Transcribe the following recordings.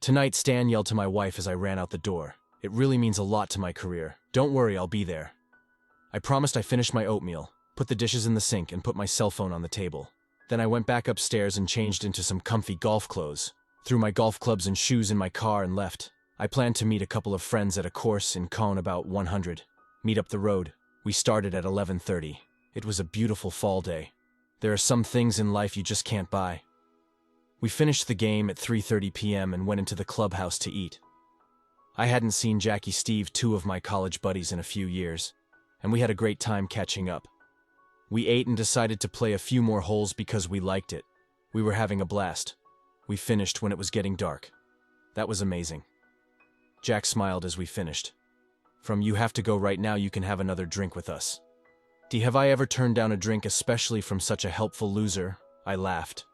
Tonight, Stan yelled to my wife as I ran out the door. It really means a lot to my career. Don't worry, I'll be there. I promised I finished my oatmeal, put the dishes in the sink, and put my cell phone on the table. Then I went back upstairs and changed into some comfy golf clothes, threw my golf clubs and shoes in my car and left. I planned to meet a couple of friends at a course in Cone about 100. Meet up the road. We started at 11:30. It was a beautiful fall day. There are some things in life you just can't buy. We finished the game at 3:30 p.m. and went into the clubhouse to eat. I hadn't seen Jackie Steve, two of my college buddies, in a few years, and we had a great time catching up. We ate and decided to play a few more holes because we liked it. We were having a blast. We finished when it was getting dark. That was amazing. Jack smiled as we finished. From "you have to go right now, you can have another drink with us." Have I ever turned down a drink, especially from such a helpful loser? I laughed.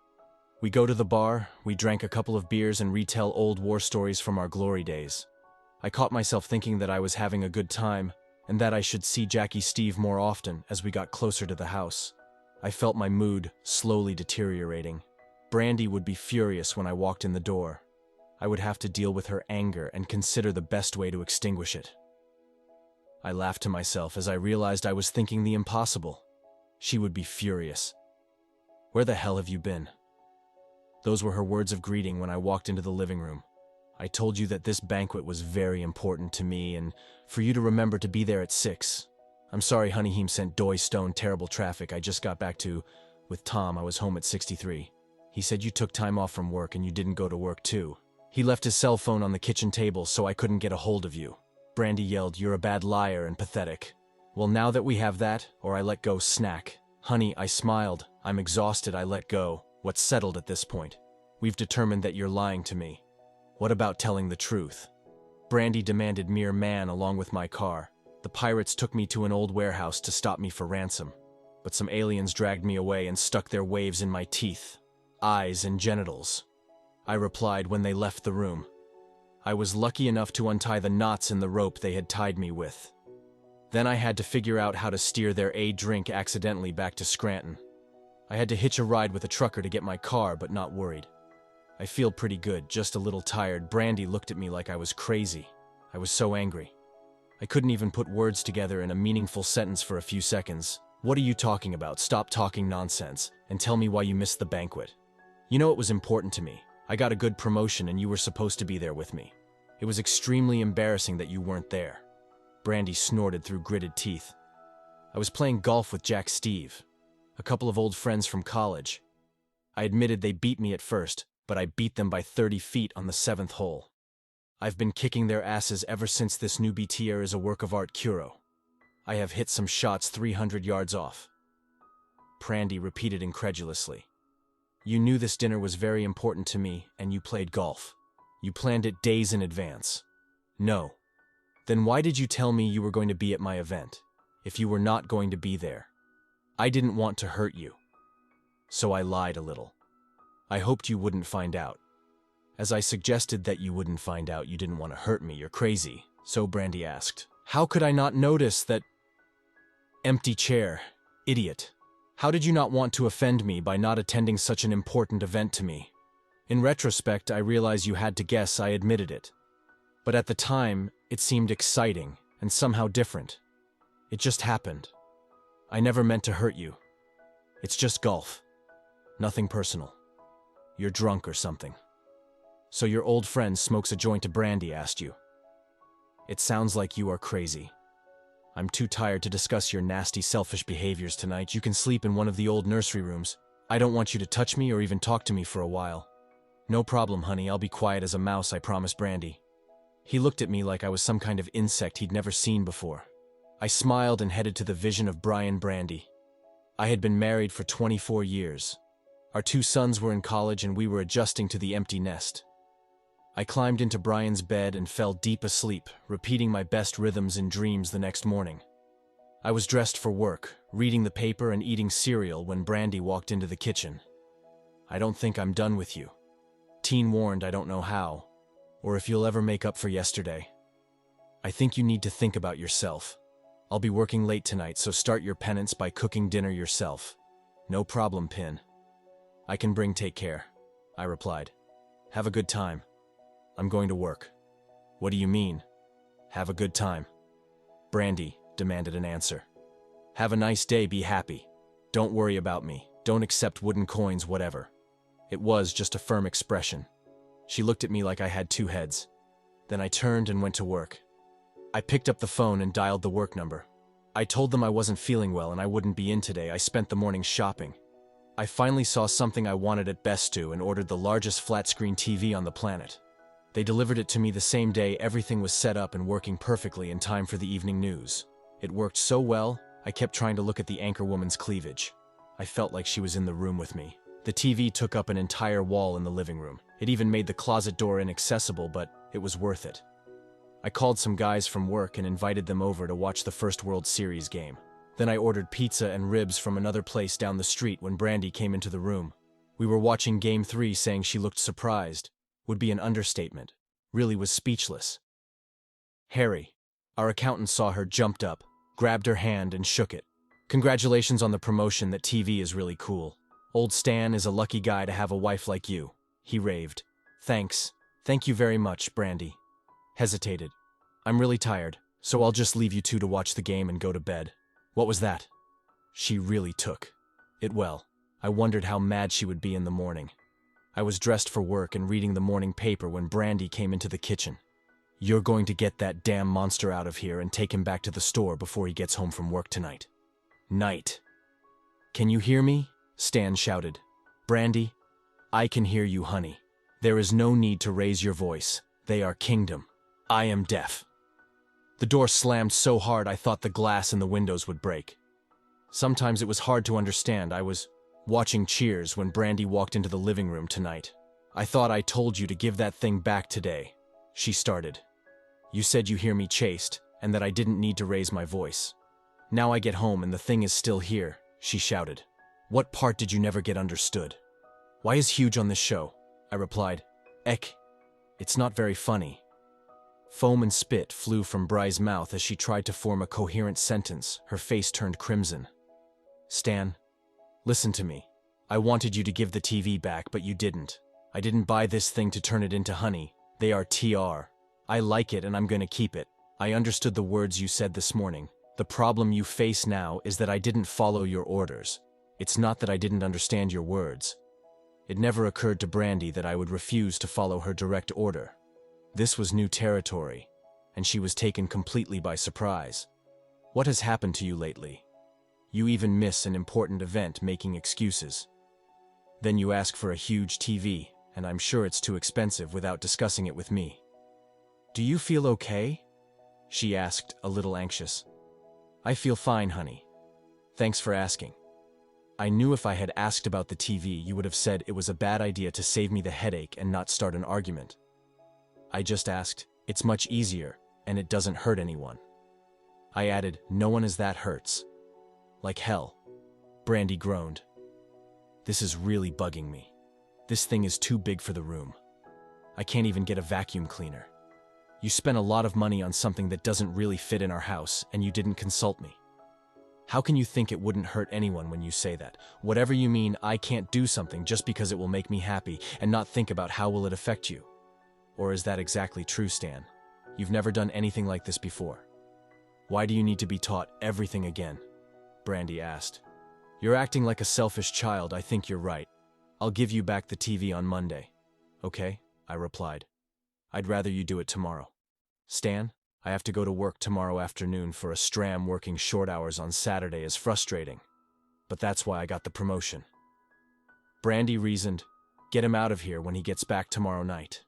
We go to the bar, we drank a couple of beers and retell old war stories from our glory days. I caught myself thinking that I was having a good time, and that I should see Jackie Steve more often as we got closer to the house. I felt my mood slowly deteriorating. Brandy would be furious when I walked in the door. I would have to deal with her anger and consider the best way to extinguish it. I laughed to myself as I realized I was thinking the impossible. She would be furious. "Where the hell have you been?" Those were her words of greeting when I walked into the living room. "I told you that this banquet was very important to me and for you to remember to be there at 6. I'm sorry Honeyheem sent Doy Stone terrible traffic. I just got back with Tom. I was home at 63. He said you took time off from work and you didn't go to work too. He left his cell phone on the kitchen table so I couldn't get a hold of you." Brandy yelled, "You're a bad liar and pathetic." "Well, now that we have that, or I let go, snack." "Honey," I smiled. "I'm exhausted, I let go. What's settled at this point? We've determined that you're lying to me. What about telling the truth?" Brandy demanded mere man along with my car. The pirates took me to an old warehouse to stop me for ransom. But some aliens dragged me away and stuck their waves in my teeth, eyes, and genitals. I replied when they left the room. I was lucky enough to untie the knots in the rope they had tied me with. Then I had to figure out how to steer their drink accidentally back to Scranton. I had to hitch a ride with a trucker to get my car, but not worried. I feel pretty good, just a little tired. Brandy looked at me like I was crazy. I was so angry. I couldn't even put words together in a meaningful sentence for a few seconds. "What are you talking about? Stop talking nonsense, and tell me why you missed the banquet. You know it was important to me. I got a good promotion and you were supposed to be there with me. It was extremely embarrassing that you weren't there." Brandy snorted through gritted teeth. "I was playing golf with Jack Steve, a couple of old friends from college. I admitted they beat me at first, but I beat them by 30 feet on the 7th hole. I've been kicking their asses ever since this new BTR is a work of art Kuro. I have hit some shots 300 yards off." Brandy repeated incredulously. "You knew this dinner was very important to me, and you played golf. You planned it days in advance." "No." "Then why did you tell me you were going to be at my event, if you were not going to be there?" "I didn't want to hurt you, so I lied a little. I hoped you wouldn't find out. As I suggested that you wouldn't find out, you didn't want to hurt me. You're crazy." So Brandy asked, "How could I not notice that?" "Empty chair, idiot. How did you not want to offend me by not attending such an important event to me? In retrospect, I realize you had to guess I admitted it. But at the time, it seemed exciting and somehow different. It just happened. I never meant to hurt you. It's just golf. Nothing personal. You're drunk or something." "So your old friend smokes a joint to Brandy," asked you. "It sounds like you are crazy. I'm too tired to discuss your nasty, selfish behaviors tonight. You can sleep in one of the old nursery rooms. I don't want you to touch me or even talk to me for a while." "No problem, honey. I'll be quiet as a mouse, I promise." Brandy. He looked at me like I was some kind of insect he'd never seen before. I smiled and headed to the vision of Brian Brandy. I had been married for 24 years. Our 2 sons were in college and we were adjusting to the empty nest. I climbed into Brian's bed and fell deep asleep, repeating my best rhythms in dreams the next morning. I was dressed for work, reading the paper and eating cereal when Brandy walked into the kitchen. "I don't think I'm done with you. Teen warned I don't know how, or if you'll ever make up for yesterday. I think you need to think about yourself. I'll be working late tonight, so start your penance by cooking dinner yourself." "No problem, Pin. I can take care," I replied. "Have a good time." I'm going to work. What do you mean? Have a good time. Brandy demanded an answer. Have a nice day, be happy. Don't worry about me. Don't accept wooden coins, whatever. It was just a firm expression. She looked at me like I had two heads. Then I turned and went to work. I picked up the phone and dialed the work number. I told them I wasn't feeling well and I wouldn't be in today. I spent the morning shopping. I finally saw something I wanted at Best Stew and ordered the largest flat-screen TV on the planet. They delivered it to me the same day. Everything was set up and working perfectly in time for the evening news. It worked so well, I kept trying to look at the anchor woman's cleavage. I felt like she was in the room with me. The TV took up an entire wall in the living room. It even made the closet door inaccessible, but it was worth it. I called some guys from work and invited them over to watch the first World Series game. Then I ordered pizza and ribs from another place down the street when Brandy came into the room. We were watching Game 3, saying she looked surprised. Would be an understatement. Really was speechless. Harry, our accountant, saw her, jumped up, grabbed her hand and shook it. Congratulations on the promotion. That TV is really cool. Old Stan is a lucky guy to have a wife like you, he raved. Thanks. Thank you very much, Brandy. Hesitated. I'm really tired, so I'll just leave you two to watch the game and go to bed. What was that? She really took it well. I wondered how mad she would be in the morning. I was dressed for work and reading the morning paper when Brandy came into the kitchen. You're going to get that damn monster out of here and take him back to the store before he gets home from work tonight. Night. Can you hear me? Stan shouted. Brandy, I can hear you, honey. There is no need to raise your voice. They are kingdom. I am deaf. The door slammed so hard I thought the glass in the windows would break. Sometimes it was hard to understand. I was watching Cheers when Brandy walked into the living room tonight. I thought I told you to give that thing back today, she started. You said you hear me chaste and that I didn't need to raise my voice. Now I get home and the thing is still here, she shouted. What part did you never get understood? Why is Huge on this show? I replied. Eck, it's not very funny. Foam and spit flew from Bry's mouth as she tried to form a coherent sentence. Her face turned crimson. Stan, listen to me. I wanted you to give the TV back, but you didn't. I didn't buy this thing to turn it into honey. They are TR. I like it and I'm gonna keep it. I understood the words you said this morning. The problem you face now is that I didn't follow your orders. It's not that I didn't understand your words. It never occurred to Brandy that I would refuse to follow her direct order. This was new territory, and she was taken completely by surprise. What has happened to you lately? You even miss an important event making excuses. Then you ask for a huge TV, and I'm sure it's too expensive without discussing it with me. Do you feel okay? She asked, a little anxious. I feel fine, honey. Thanks for asking. I knew if I had asked about the TV, you would have said it was a bad idea to save me the headache and not start an argument. I just asked, it's much easier, and it doesn't hurt anyone. I added, no one is that hurts. Like hell. Brandy groaned. This is really bugging me. This thing is too big for the room. I can't even get a vacuum cleaner. You spent a lot of money on something that doesn't really fit in our house, and you didn't consult me. How can you think it wouldn't hurt anyone when you say that? Whatever you mean, I can't do something just because it will make me happy and not think about how will it affect you. Or is that exactly true, Stan? You've never done anything like this before. Why do you need to be taught everything again? Brandy asked. You're acting like a selfish child. I think you're right. I'll give you back the TV on Monday. Okay, I replied. I'd rather you do it tomorrow. Stan, I have to go to work tomorrow afternoon for a stram. Working short hours on Saturday is frustrating. But that's why I got the promotion. Brandy reasoned, get him out of here when he gets back tomorrow night.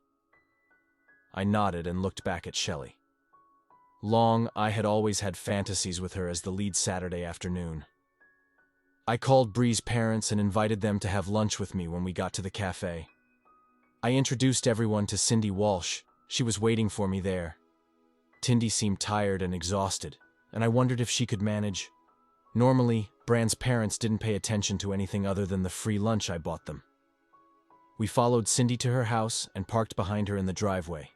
I nodded and looked back at Shelley. I had always had fantasies with her as the lead Saturday afternoon. I called Bree's parents and invited them to have lunch with me when we got to the cafe. I introduced everyone to Cindy Walsh. She was waiting for me there. Tindy seemed tired and exhausted, and I wondered if she could manage. Normally, Bran's parents didn't pay attention to anything other than the free lunch I bought them. We followed Cindy to her house and parked behind her in the driveway.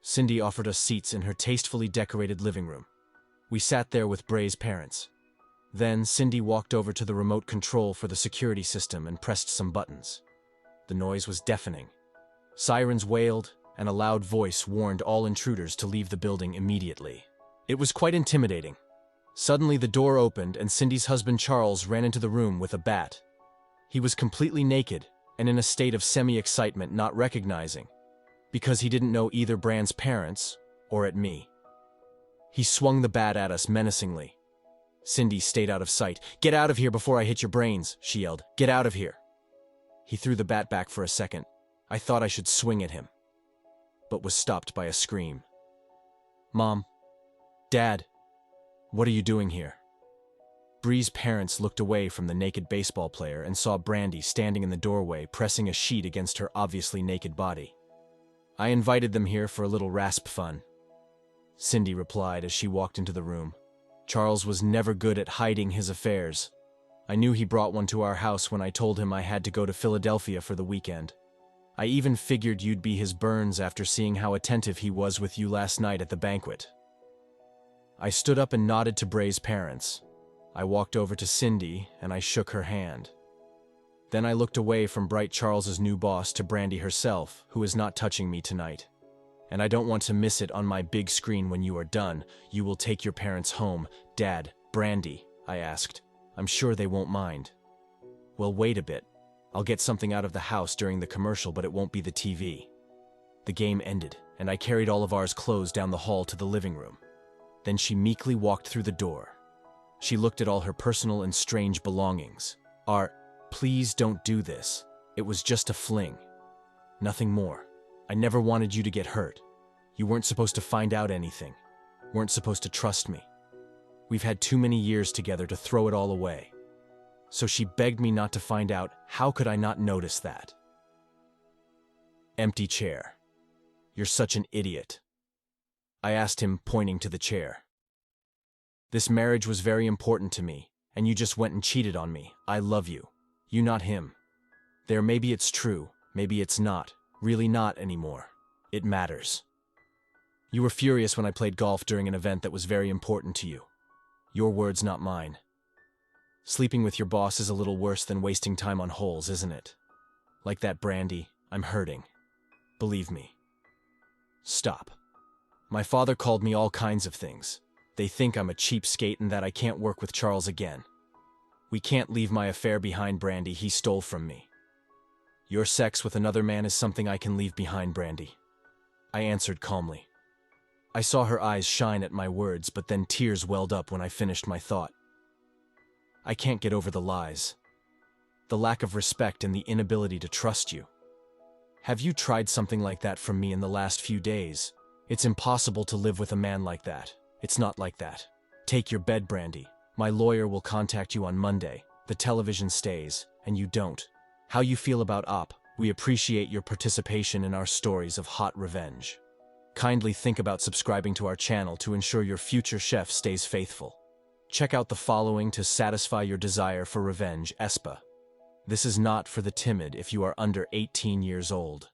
Cindy offered us seats in her tastefully decorated living room. We sat there with Bray's parents. Then Cindy walked over to the remote control for the security system and pressed some buttons. The noise was deafening. Sirens wailed, and a loud voice warned all intruders to leave the building immediately. It was quite intimidating. Suddenly the door opened and Cindy's husband Charles ran into the room with a bat. He was completely naked and in a state of semi-excitement, not recognizing, because he didn't know either Brand's parents or at me. He swung the bat at us menacingly. Cindy stayed out of sight. "Get out of here before I hit your brains," she yelled. "Get out of here." He threw the bat back for a second. I thought I should swing at him, but was stopped by a scream. "Mom, Dad, what are you doing here?" Bree's parents looked away from the naked baseball player and saw Brandy standing in the doorway pressing a sheet against her obviously naked body. "I invited them here for a little rasp fun," Cindy replied as she walked into the room. "Charles was never good at hiding his affairs. I knew he brought one to our house when I told him I had to go to Philadelphia for the weekend. I even figured you'd be his Burns after seeing how attentive he was with you last night at the banquet." I stood up and nodded to Bray's parents. I walked over to Cindy and I shook her hand. Then I looked away from Bright Charles's new boss to Brandy herself, who is not touching me tonight. "And I don't want to miss it on my big screen when you are done. You will take your parents home. Dad, Brandy," I asked. "I'm sure they won't mind." "Well, wait a bit. I'll get something out of the house during the commercial, but it won't be the TV." The game ended, and I carried all of ours clothes down the hall to the living room. Then she meekly walked through the door. She looked at all her personal and strange belongings. Please don't do this. It was just a fling. Nothing more. I never wanted you to get hurt. You weren't supposed to find out anything. Weren't supposed to trust me. We've had too many years together to throw it all away." So she begged me not to find out. How could I not notice that? Empty chair. "You're such an idiot," I asked him, pointing to the chair. "This marriage was very important to me, and you just went and cheated on me. I love you. You, not him. There, maybe it's true, maybe it's not. Really not anymore. It matters. You were furious when I played golf during an event that was very important to you. Your words, not mine. Sleeping with your boss is a little worse than wasting time on holes, isn't it? Like that, Brandy, I'm hurting. Believe me. Stop. My father called me all kinds of things. They think I'm a cheapskate and that I can't work with Charles again. We can't leave my affair behind, Brandy. He stole from me. Your sex with another man is something I can leave behind, Brandy," I answered calmly. I saw her eyes shine at my words, but then tears welled up when I finished my thought. I can't get over the lies, the lack of respect, and the inability to trust you. Have you tried something like that from me in the last few days? It's impossible to live with a man like that. It's not like that. Take your bed, Brandy. My lawyer will contact you on Monday. The television stays, and you don't. How you feel about Op? We appreciate your participation in our stories of hot revenge. Kindly think about subscribing to our channel to ensure your future chef stays faithful. Check out the following to satisfy your desire for revenge, Espa. This is not for the timid if you are under 18 years old.